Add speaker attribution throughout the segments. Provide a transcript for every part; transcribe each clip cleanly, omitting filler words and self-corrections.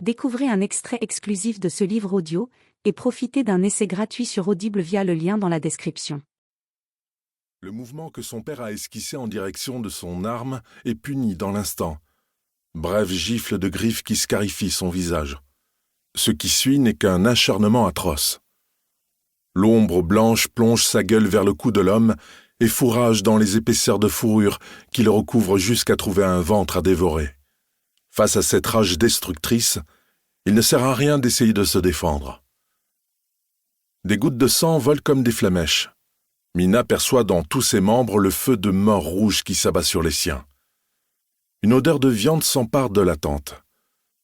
Speaker 1: Découvrez un extrait exclusif de ce livre audio et profitez d'un essai gratuit sur Audible via le lien dans la description.
Speaker 2: Le mouvement que son père a esquissé en direction de son arme est puni dans l'instant. Brève gifle de griffes qui scarifie son visage. Ce qui suit n'est qu'un acharnement atroce. L'ombre blanche plonge sa gueule vers le cou de l'homme et fourrage dans les épaisseurs de fourrure qui le recouvrent jusqu'à trouver un ventre à dévorer. Face à cette rage destructrice, il ne sert à rien d'essayer de se défendre. Des gouttes de sang volent comme des flamèches. Mina perçoit dans tous ses membres le feu de mort rouge qui s'abat sur les siens. Une odeur de viande s'empare de la tente.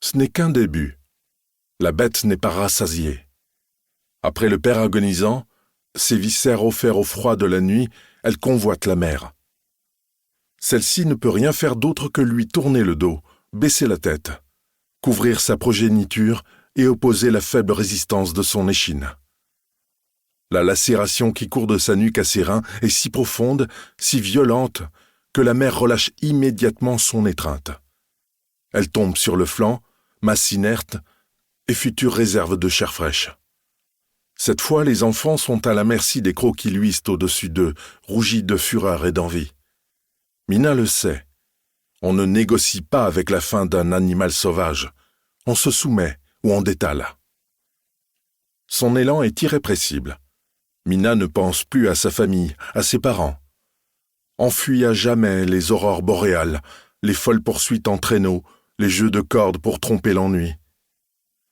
Speaker 2: Ce n'est qu'un début. La bête n'est pas rassasiée. Après le père agonisant, ses viscères offerts au froid de la nuit, elle convoite la mère. Celle-ci ne peut rien faire d'autre que lui tourner le dos, baisser la tête, couvrir sa progéniture et opposer la faible résistance de son échine. La lacération qui court de sa nuque à ses reins est si profonde, si violente, que la mère relâche immédiatement son étreinte. Elle tombe sur le flanc, masse inerte, et future réserve de chair fraîche. Cette fois, les enfants sont à la merci des crocs qui luisent au-dessus d'eux, rougis de fureur et d'envie. Mina le sait. On ne négocie pas avec la faim d'un animal sauvage. On se soumet ou on détale. Son élan est irrépressible. Mina ne pense plus à sa famille, à ses parents. Enfuit à jamais les aurores boréales, les folles poursuites en traîneau, les jeux de cordes pour tromper l'ennui.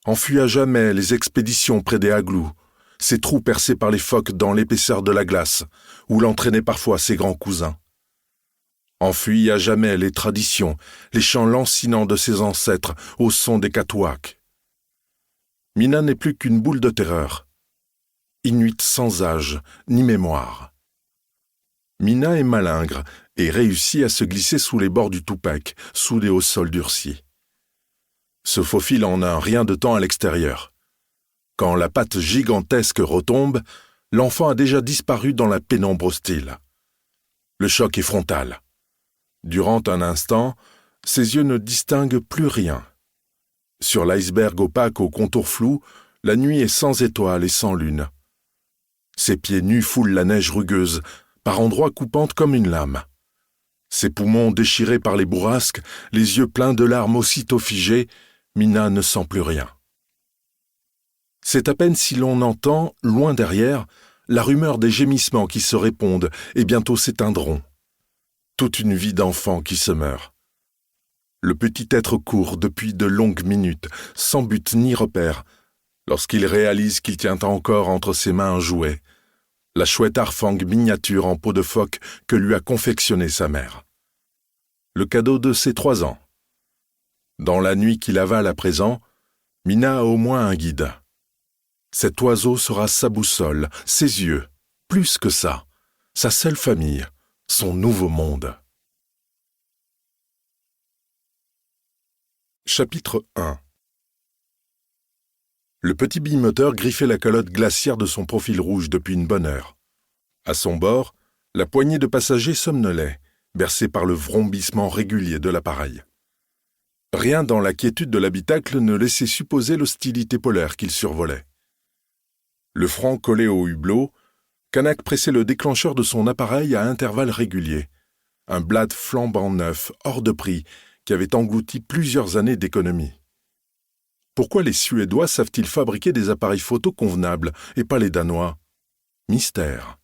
Speaker 2: Enfuit à jamais les expéditions près des Haglous, ces trous percés par les phoques dans l'épaisseur de la glace, où l'entraînaient parfois ses grands cousins. Enfuit à jamais les traditions, les chants lancinants de ses ancêtres au son des catouacs. Mina n'est plus qu'une boule de terreur. Inuite sans âge, ni mémoire. Mina est malingre et réussit à se glisser sous les bords du Toupek, soudé au sol durci. Se faufile en un rien de temps à l'extérieur. Quand la patte gigantesque retombe, l'enfant a déjà disparu dans la pénombre hostile. Le choc est frontal. Durant un instant, ses yeux ne distinguent plus rien. Sur l'iceberg opaque au contour flou, la nuit est sans étoiles et sans lune. Ses pieds nus foulent la neige rugueuse, par endroits coupante comme une lame. Ses poumons déchirés par les bourrasques, les yeux pleins de larmes aussitôt figés, Mina ne sent plus rien. C'est à peine si l'on entend, loin derrière, la rumeur des gémissements qui se répondent et bientôt s'éteindront. Toute une vie d'enfant qui se meurt. Le petit être court depuis de longues minutes, sans but ni repère, lorsqu'il réalise qu'il tient encore entre ses mains un jouet, la chouette Arfang miniature en peau de phoque que lui a confectionnée sa mère. Le cadeau de ses 3 ans. Dans la nuit qu'il avale à présent, Mina a au moins un guide. Cet oiseau sera sa boussole, ses yeux, plus que ça, sa seule famille, son nouveau monde. Chapitre 1. Le petit bimoteur griffait la calotte glaciaire de son profil rouge depuis une bonne heure. À son bord, la poignée de passagers somnolait, bercée par le vrombissement régulier de l'appareil. Rien dans la quiétude de l'habitacle ne laissait supposer l'hostilité polaire qu'il survolait. Le front collé au hublot, Kanak pressait le déclencheur de son appareil à intervalles réguliers. Un blad flambant neuf, hors de prix, qui avait englouti plusieurs années d'économie. Pourquoi les Suédois savent-ils fabriquer des appareils photo convenables et pas les Danois? Mystère.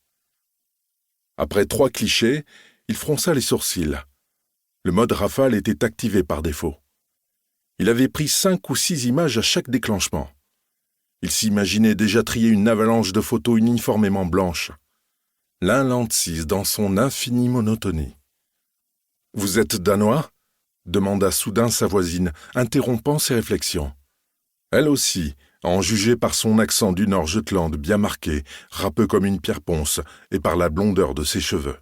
Speaker 2: Après 3 clichés, il fronça les sourcils. Le mode rafale était activé par défaut. Il avait pris 5 ou 6 images à chaque déclenchement. Il s'imaginait déjà trier une avalanche de photos uniformément blanches. L'un dans son infinie monotonie. « Vous êtes Danois ?» demanda soudain sa voisine, interrompant ses réflexions. Elle aussi, en jugeait par son accent du Nord Jutland bien marqué, râpeux comme une pierre ponce, et par la blondeur de ses cheveux.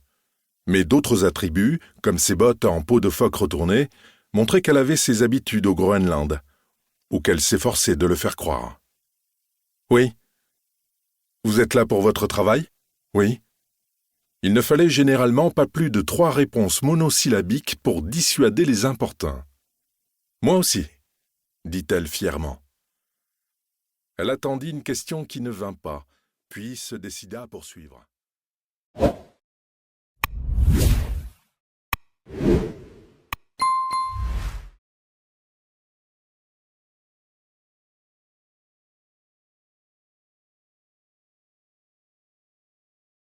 Speaker 2: Mais d'autres attributs, comme ses bottes en peau de phoque retournée, montraient qu'elle avait ses habitudes au Groenland, ou qu'elle s'efforçait de le faire croire. « Oui. »« Vous êtes là pour votre travail ? » ?»« Oui. » Il ne fallait généralement pas plus de 3 réponses monosyllabiques pour dissuader les importuns. « Moi aussi. » dit-elle fièrement. Elle attendit une question qui ne vint pas, puis se décida à poursuivre.